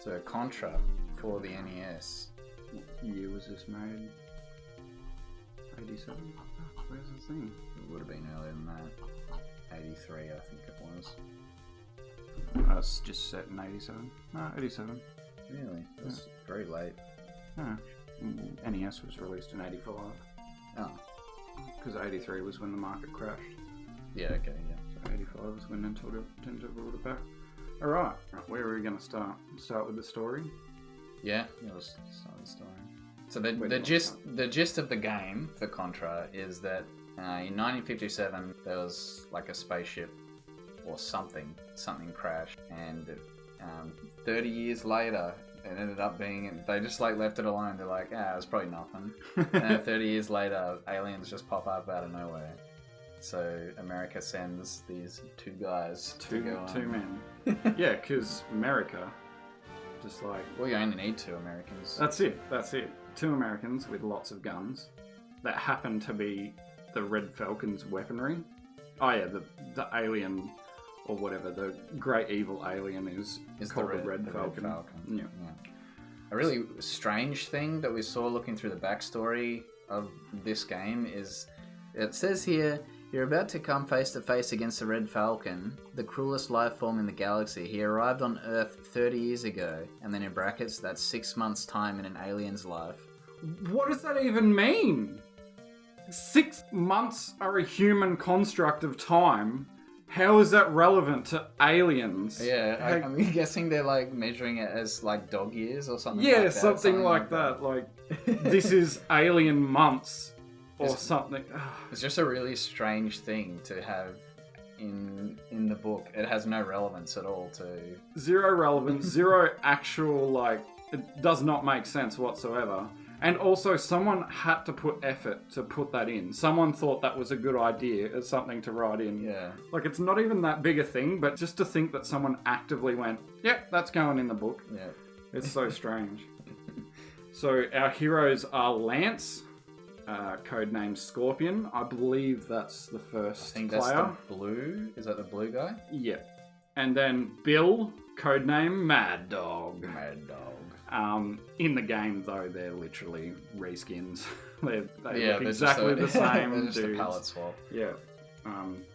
So Contra for the NES. What year was this made? 87? Where's the thing? It would have been earlier than that. 83, I think it was. It's just set in 87. 87. Really? That's very late. NES was released in 85. Oh. Because 83 was when the market crashed. Yeah, okay, yeah. So 85 was when Nintendo brought it back. Alright, where are we going to start? Start with the story? Yeah, let's start the story. So the gist of the game for Contra is that in 1957 there was like a spaceship or something crashed, and 30 years later it ended up being, they just like left it alone. They're like, it was probably nothing. And 30 years later, aliens just pop up out of nowhere. So America sends these two guys two men. Yeah, because America, just like... Well, you only need 2 Americans. That's it. 2 Americans with lots of guns that happen to be the Red Falcon's weaponry. Oh yeah, the alien... or whatever, the great evil alien is called the Red Falcon. Yeah. A really strange thing that we saw looking through the backstory of this game is, it says here, you're about to come face to face against the Red Falcon, the cruelest life form in the galaxy. He arrived on Earth 30 years ago, and then in brackets, that's 6 months' time in an alien's life. What does that even mean? 6 months are a human construct of time. How is that relevant to aliens? Yeah, I'm guessing they're like measuring it as like dog years or something. Yeah, like that. something like that. Like, this is alien months or something. It's just a really strange thing to have in the book. It has no relevance at all to... Zero relevance, zero actual, like, it does not make sense whatsoever. And also, someone had to put effort to put that in. Someone thought that was a good idea as something to write in. Yeah. Like, it's not even that big a thing, but just to think that someone actively went, yep, that's going in the book. Yeah. It's so strange. So, our heroes are Lance, codenamed Scorpion. I believe that's the first player. That's the blue. Is that the blue guy? Yeah. And then Bill, codename Mad Dog. Mad Dog. In the game, though, they're literally reskins. they look exactly the same. They're just dudes. a palette swap. Yeah.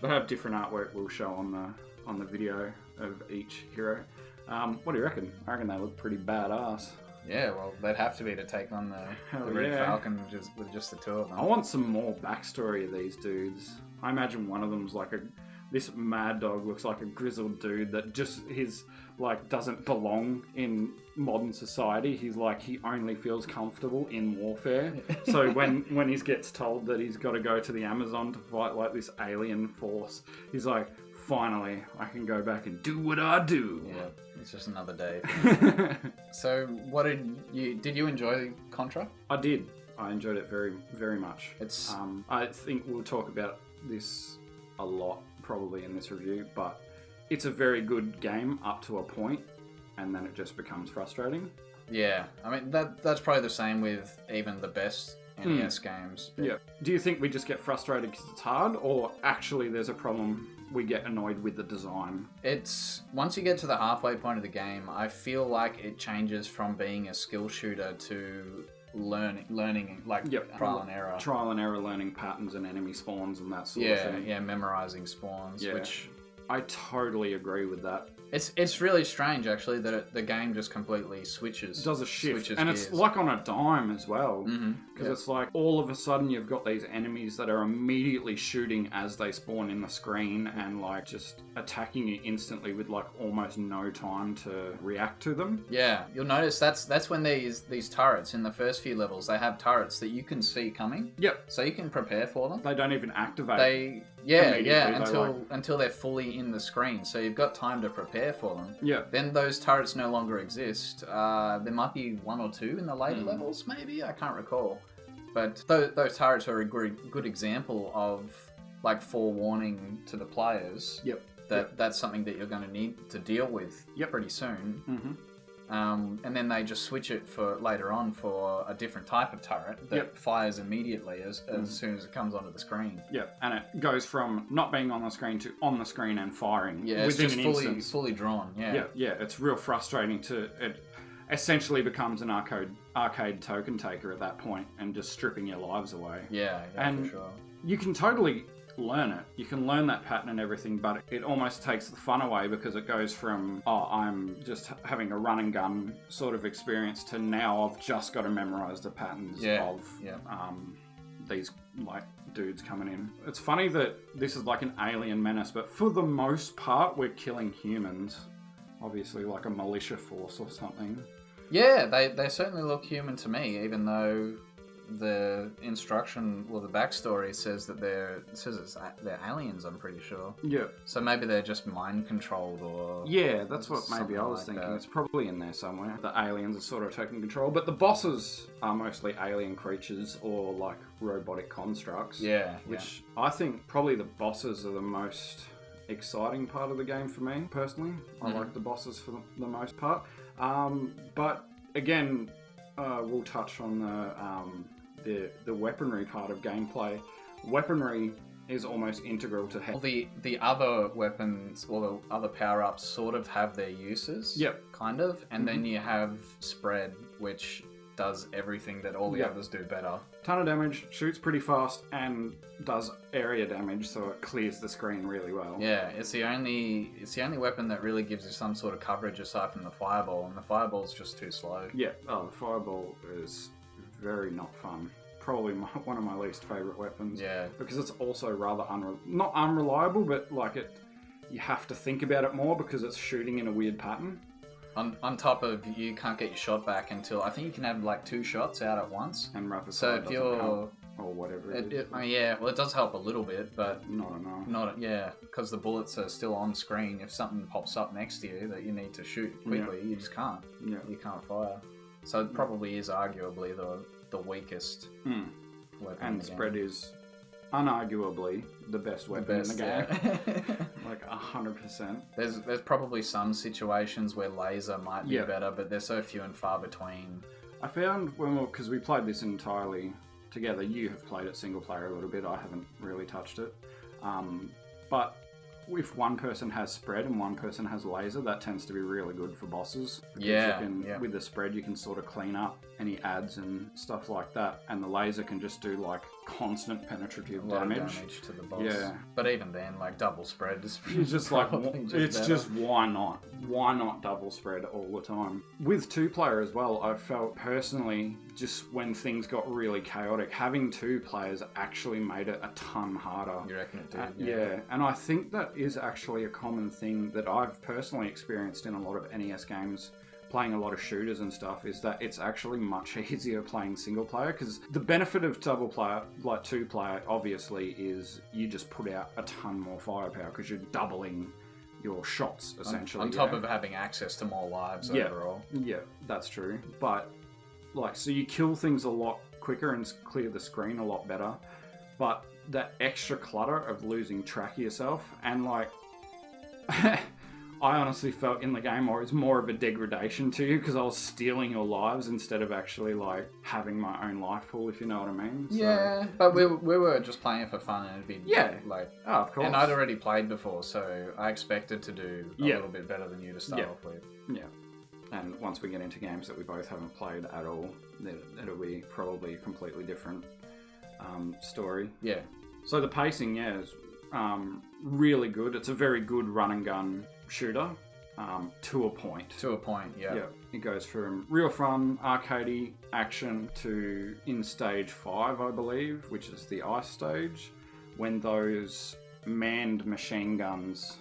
They have different artwork we'll show on the video of each hero. What do you reckon? I reckon they look pretty badass. Yeah, well, they'd have to be to take on the Red Falcon with just the 2 of them. I want some more backstory of these dudes. I imagine one of them's like this Mad Dog looks like a grizzled dude that just doesn't belong in modern society. He's like, he only feels comfortable in warfare. So when he gets told that he's got to go to the Amazon to fight like this alien force, he's like, finally, I can go back and do what I do. Yeah, it's just another day. So, did you enjoy Contra? I did. I enjoyed it very, very much. It's. I think we'll talk about this a lot probably in this review, but it's a very good game up to a point, and then it just becomes frustrating. Yeah, I mean that's probably the same with even the best NES games. Yeah. Do you think we just get frustrated because it's hard, or actually there's a problem, we get annoyed with the design? It's, once you get to the halfway point of the game, I feel like it changes from being a skill shooter to learning like trial and error. Trial and error, learning patterns and enemy spawns and that sort of thing. Yeah, memorizing spawns, which... I totally agree with that. It's really strange, actually, that the game just completely switches. It does a shift. And gears. It's like on a dime as well. Because it's like, all of a sudden, you've got these enemies that are immediately shooting as they spawn in the screen and, like, just attacking you instantly with, like, almost no time to react to them. Yeah. You'll notice that's when these turrets, in the first few levels, they have turrets that you can see coming. Yep. So you can prepare for them. They don't even activate. Until they're fully in the screen. So you've got time to prepare for them. Yeah. Then those turrets no longer exist. There might be 1 or 2 in the later levels, maybe? I can't recall. But those turrets are a good example of, like, forewarning to the players. Yep. That's something that you're going to need to deal with pretty soon. And then they just switch it for later on for a different type of turret that fires immediately as soon as it comes onto the screen. Yeah, and it goes from not being on the screen to on the screen and firing Yeah, it's within just an instant. fully drawn. Yeah, it's real frustrating it essentially becomes an arcade token taker at that point and just stripping your lives away. Yeah, and for sure. You can totally learn it. You can learn that pattern and everything, but it almost takes the fun away because it goes from, I'm just having a run and gun sort of experience to now I've just got to memorize the patterns of these like dudes coming in. It's funny that this is like an alien menace, but for the most part we're killing humans. Obviously like a militia force or something. Yeah, they certainly look human to me, even though the instruction, well, the backstory says that they're aliens, I'm pretty sure. Yeah. So maybe they're just mind controlled or... Yeah, that's what maybe I was thinking. It's probably in there somewhere. The aliens are sort of taking control, but the bosses are mostly alien creatures or like robotic constructs. Yeah. Which I think probably the bosses are the most exciting part of the game for me, personally. I like the bosses for the most part. But again, we'll touch on the weaponry part of gameplay. Weaponry is almost integral to how... Well, the other weapons or the other power-ups sort of have their uses. Yep. Kind of. And then you have spread, which does everything that all the others do better. Ton of damage, shoots pretty fast, and does area damage, so it clears the screen really well. Yeah, it's the only weapon that really gives you some sort of coverage aside from the fireball, and the fireball's just too slow. Yeah, the fireball is very not fun. Probably one of my least favourite weapons. Yeah. Because it's also rather not unreliable, but like you have to think about it more because it's shooting in a weird pattern. On top of, you can't get your shot back until, I think you can have like 2 shots out at once. And rapid so fire if you're help, or whatever it is. Well, it does help a little bit, but not enough. Because the bullets are still on screen. If something pops up next to you that you need to shoot quickly, you just can't. Yeah. You can't fire. So it probably is arguably the weakest weapon. And spread is unarguably the best weapon in the game. Like 100%. There's probably some situations where laser might be better, but they're so few and far between. I found because we played this entirely together. You have played it single player a little bit. I haven't really touched it. But if one person has spread and one person has laser, that tends to be really good for bosses. With the spread, you can sort of clean up any ads and stuff like that, and the laser can just do like constant penetrative damage to the boss. Yeah, but even then, like double spread is just like just why not? Why not double spread all the time? With 2-player as well, I felt personally just when things got really chaotic, having 2 players actually made it a ton harder. You reckon it did? Yeah, and I think that is actually a common thing that I've personally experienced in a lot of NES games, playing a lot of shooters and stuff, is that it's actually much easier playing single player, because the benefit of double player, like 2-player, obviously, is you just put out a ton more firepower because you're doubling your shots, essentially. On top of having access to more lives overall. Yeah, that's true. But, like, so you kill things a lot quicker and clear the screen a lot better, but that extra clutter of losing track of yourself, and, like... I honestly felt in the game it was more of a degradation to you because I was stealing your lives instead of actually like having my own life pool, if you know what I mean. Yeah, but we were just playing it for fun, and it'd be like, of course. And I'd already played before, so I expected to do a little bit better than you to start off with. Yeah, and once we get into games that we both haven't played at all, it'll be probably a completely different story. Yeah. So the pacing, is really good. It's a very good run and gun shooter, to a point. Yeah. It goes from real fun, arcadey action to in stage 5, I believe, which is the ice stage, when those manned machine guns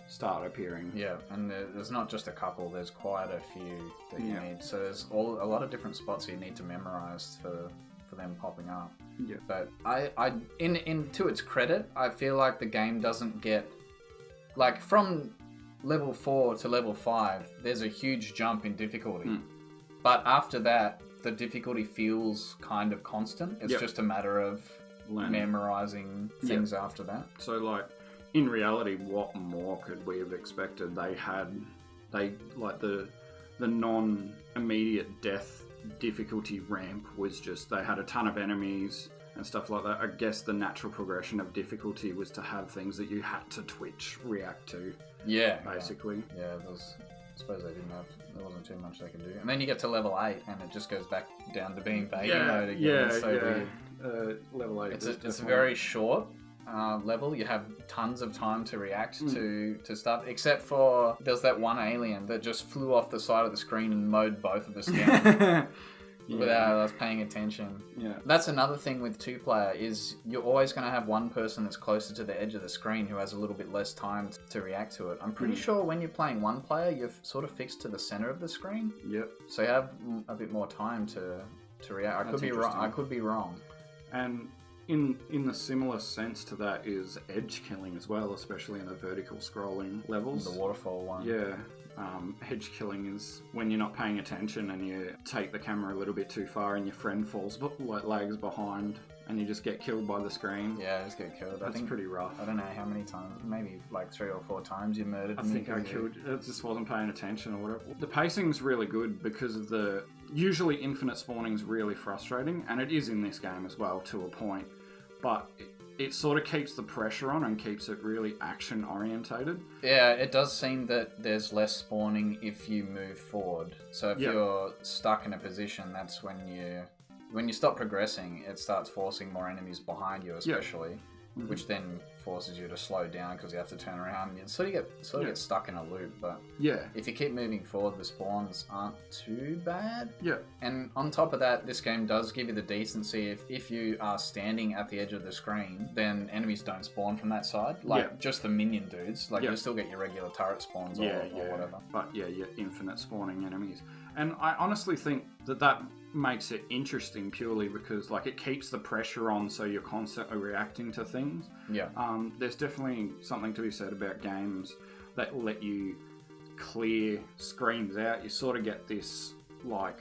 start appearing. Yeah, and there's not just a couple, there's quite a few that you need. So there's a lot of different spots you need to memorize for them popping up. Yeah. But I to its credit, I feel like the game doesn't get, like, from level 4 to level 5, there's a huge jump in difficulty. But after that, the difficulty feels kind of constant. It's just a matter of memorizing things after that. So, like, in reality, what more could we have expected? The the non-immediate death difficulty ramp was just they had a ton of enemies and stuff like that. I guess the natural progression of difficulty was to have things that you had to twitch react to. Yeah, basically. Yeah, I suppose there wasn't too much they could do. And then you get to level 8 and it just goes back down to being baby mode again. Yeah, it's so weird. Level 8. It's very short level. You have tons of time to react to stuff, except for there's that one alien that just flew off the side of the screen and mowed both of us down. Without us paying attention. Yeah. That's another thing with 2-player is you're always going to have one person that's closer to the edge of the screen who has a little bit less time to react to it. I'm pretty sure when you're playing 1-player, you're sort of fixed to the center of the screen. Yep. So you have a bit more time to react. I could be wrong. And in the similar sense to that is edge killing as well, especially in the vertical scrolling levels. The waterfall one. Yeah. Edge killing is when you're not paying attention and you take the camera a little bit too far and your friend falls lags behind and you just get killed by the screen. Yeah, just get killed. That's pretty rough. I don't know how many times, maybe like 3 or 4 times you murdered me. I think I killed, I just wasn't paying attention or whatever. The pacing's really good because of usually infinite spawning's really frustrating, and it is in this game as well to a point, but it sort of keeps the pressure on and keeps it really action orientated. Yeah, it does seem that there's less spawning if you move forward. So if you're stuck in a position, that's when you stop progressing, it starts forcing more enemies behind you, especially, which then forces you to slow down because you have to turn around. And so you get stuck in a loop. But if you keep moving forward, the spawns aren't too bad. Yeah. And on top of that, this game does give you the decency if you are standing at the edge of the screen, then enemies don't spawn from that side. Like just the minion dudes. Like you still get your regular turret spawns or whatever. But your infinite spawning enemies. And I honestly think that makes it interesting purely because like it keeps the pressure on, so you're constantly reacting to things. Yeah. There's definitely something to be said about games that let you clear screens out. You sort of get this like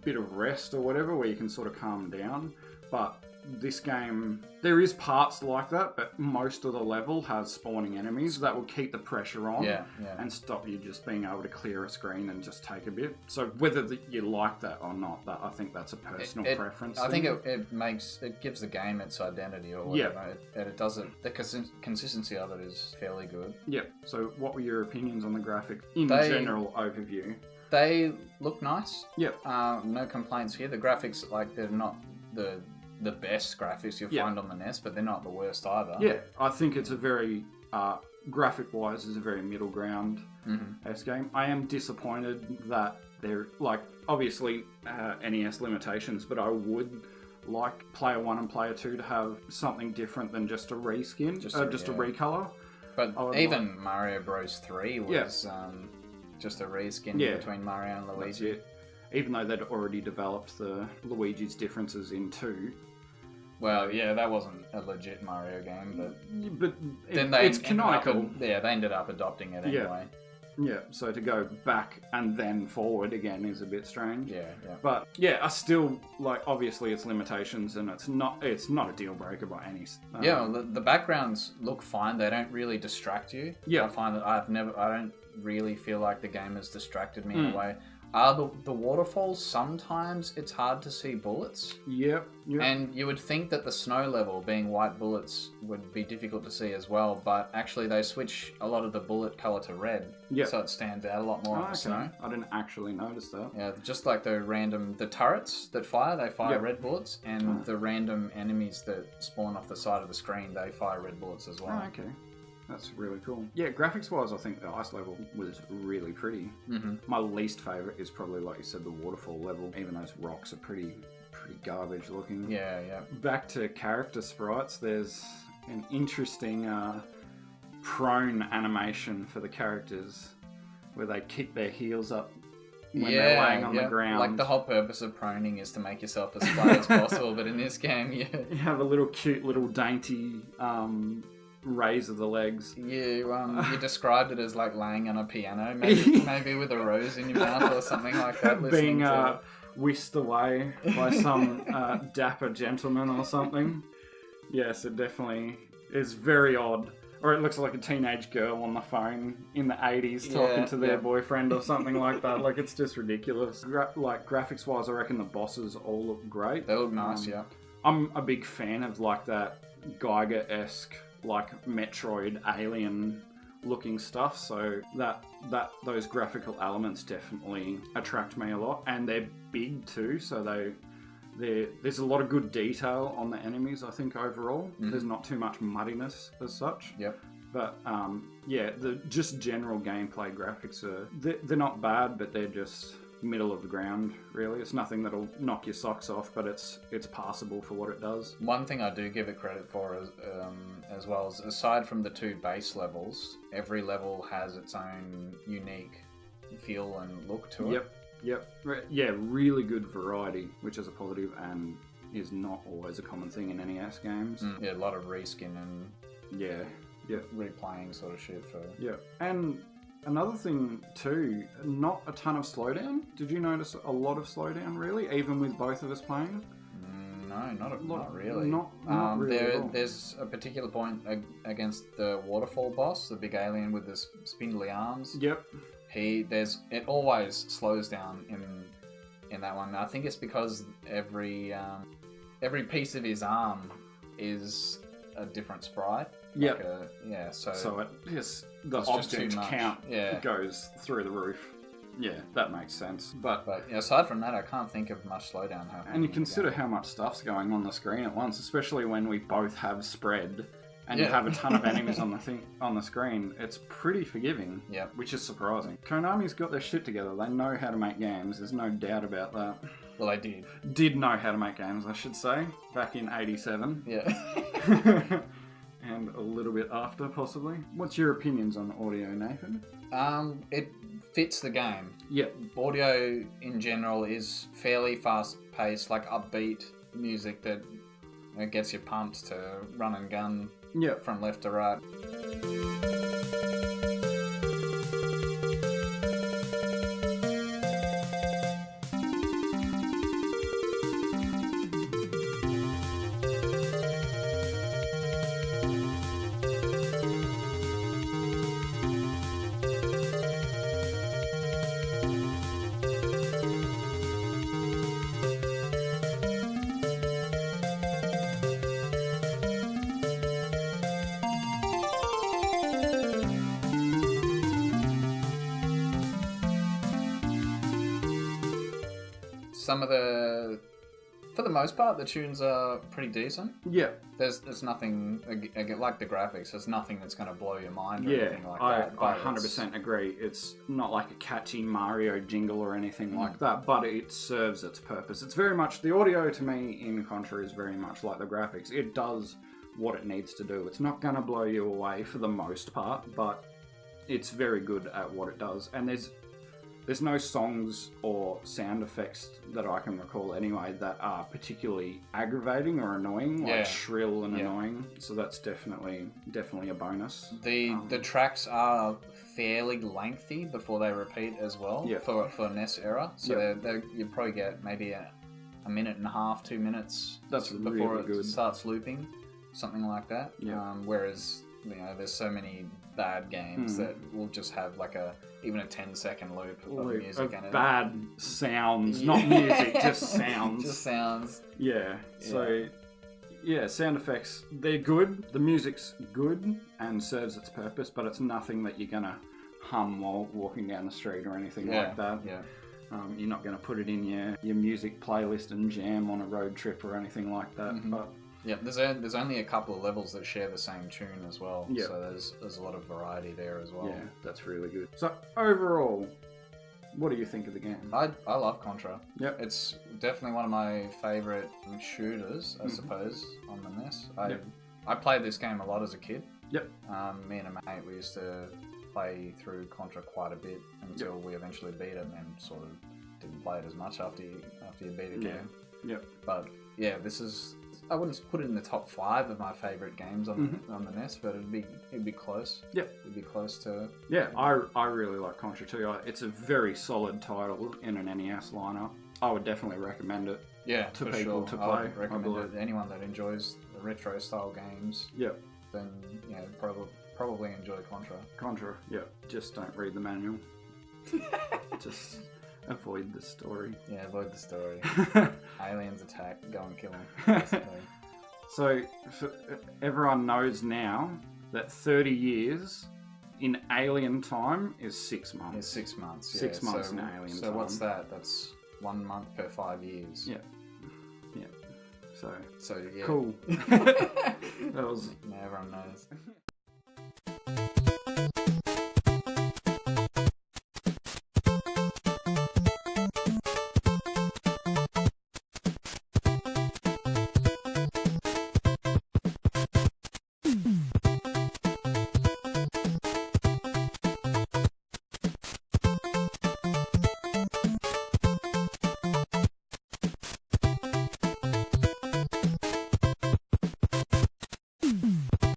bit of rest or whatever where you can sort of calm down. But this game, there is parts like that, but most of the level has spawning enemies that will keep the pressure on and stop you just being able to clear a screen and just take a bit. So whether you like that or not, I think that's a personal preference. I think it gives the game its identity or whatever. And it does it. The consistency of it is fairly good. Yeah. So what were your opinions on the graphics in general overview? They look nice. Yep. No complaints here. The graphics, like, they're not the best graphics you'll find on the NES, but they're not the worst either. Yeah, I think it's a very, graphic-wise, is a very middle ground S game. I am disappointed that they're, like, obviously NES limitations, but I would like Player 1 and Player 2 to have something different than just a reskin, just a recolor. But even Mario Bros. 3 was just a reskin between Mario and Luigi. That's it. Even though they'd already developed the Luigi's differences in 2. Well, yeah, that wasn't a legit Mario game, but then it's canonical. They ended up adopting it anyway. Yeah, so to go back and then forward again is a bit strange. Yeah. But yeah, I still like. Obviously, it's limitations, and it's not a deal breaker by any. The backgrounds look fine. They don't really distract you. Yeah, I find that I don't really feel like the game has distracted me in a way. The waterfalls, sometimes it's hard to see bullets. Yep. And you would think that the snow level, being white bullets, would be difficult to see as well, but actually they switch a lot of the bullet colour to red, so it stands out a lot more on the snow. I didn't actually notice that. Yeah, just like the turrets that they fire red bullets, and the random enemies that spawn off the side of the screen, they fire red bullets as well. Oh, okay. That's really cool. Yeah, graphics-wise, I think the ice level was really pretty. Mm-hmm. My least favourite is probably, like you said, the waterfall level. Even those rocks are pretty garbage looking. Yeah. Back to character sprites, there's an interesting prone animation for the characters where they kick their heels up when they're laying on the ground. Like the whole purpose of proning is to make yourself as flat as possible, but in this game, you have a little cute, little dainty... raise of the legs. You described it as like laying on a piano, maybe with a rose in your mouth or something like that. Being whisked away by some dapper gentleman or something. Yes, it definitely is very odd. Or it looks like a teenage girl on the phone in the 80s talking to their boyfriend or something like that. Like, it's just ridiculous. Graphics-wise, I reckon the bosses all look great. They look nice, yeah. I'm a big fan of, like, that Geiger-esque, like, Metroid alien looking stuff, so those graphical elements definitely attract me a lot. And they're big too, so there's a lot of good detail on the enemies, I think, overall. There's not too much muddiness as such. Yep. But, the just general gameplay graphics they're not bad, but they're just middle of the ground, really. It's nothing that'll knock your socks off, but it's passable for what it does. One thing I do give it credit for as well is, aside from the 2 base levels, every level has its own unique feel and look to it. Yep. Yeah, really good variety, which is a positive and is not always a common thing in NES games. Yeah, a lot of reskin and replaying sort of shit for... Yeah, and another thing too, not a ton of slowdown. Did you notice a lot of slowdown, really, even with both of us playing? No, not really. Not really. There's a particular point against the waterfall boss, the big alien with the spindly arms. Yep. It always slows down in that one. I think it's because every piece of his arm is a different sprite. Yep. So the object count goes through the roof. Yeah, that makes sense. But aside from that, I can't think of much slowdown happening. And you consider how much stuff's going on the screen at once, especially when we both have spread and you have a ton of enemies on the screen. It's pretty forgiving, which is surprising. Konami's got their shit together. They know how to make games. There's no doubt about that. Well, they did. Did know how to make games, I should say, back in '87. Yeah. And a little bit after, possibly. What's your opinions on the audio, Nathan? It fits the game. Yep. Audio in general is fairly fast-paced, like upbeat music that gets you pumped to run and gun from left to right. For the most part, the tunes are pretty decent. Yeah. There's nothing, like the graphics, there's nothing that's going to blow your mind or anything like that. I 100% agree. It's not like a catchy Mario jingle or anything like that, but it serves its purpose. It's very much, the audio to me in Contra is very much like the graphics. It does what it needs to do. It's not going to blow you away for the most part, but it's very good at what it does. And there's no songs or sound effects that I can recall anyway that are particularly aggravating or annoying, like shrill and annoying. So that's definitely a bonus. The tracks are fairly lengthy before they repeat as well for NES era. So you probably get maybe a minute and a half, 2 minutes before really good. It starts looping, something like that. Yeah. Whereas there's so many bad games that will just have like even a 10-second loop of music in it. Bad sounds, not music, just sounds. Just sounds. Yeah. So, sound effects, they're good. The music's good and serves its purpose, but it's nothing that you're gonna hum while walking down the street or anything like that. Yeah. You're not gonna put it in your music playlist and jam on a road trip or anything like that. Mm-hmm. But yeah, there's only a couple of levels that share the same tune as well. Yeah. So there's a lot of variety there as well. Yeah, that's really good. So overall, what do you think of the game? I love Contra. Yep. It's definitely one of my favourite shooters, I suppose, on the NES. I played this game a lot as a kid. Yep. Me and a mate, we used to play through Contra quite a bit until we eventually beat it, and then sort of didn't play it as much after you beat a game. Yep. But yeah, this is, I wouldn't put it in the top 5 of my favourite games on the NES, but it'd be close. Yep. It'd be close to... Yeah, I really like Contra too. It's a very solid title in an NES lineup. I would definitely recommend it to people to play. I would recommend it to anyone that enjoys the retro style games. Yep. Then probably enjoy Contra. Contra, yeah. Just don't read the manual. Just avoid the story. Yeah, avoid the story. Aliens attack, go and kill them. Basically. So, everyone knows now that 30 years in alien time is 6 months. It's 6 months. Yeah. 6 months in alien time. So what's that? That's 1 month per 5 years. Yeah. Yeah. So yeah. cool. That was. Now everyone knows.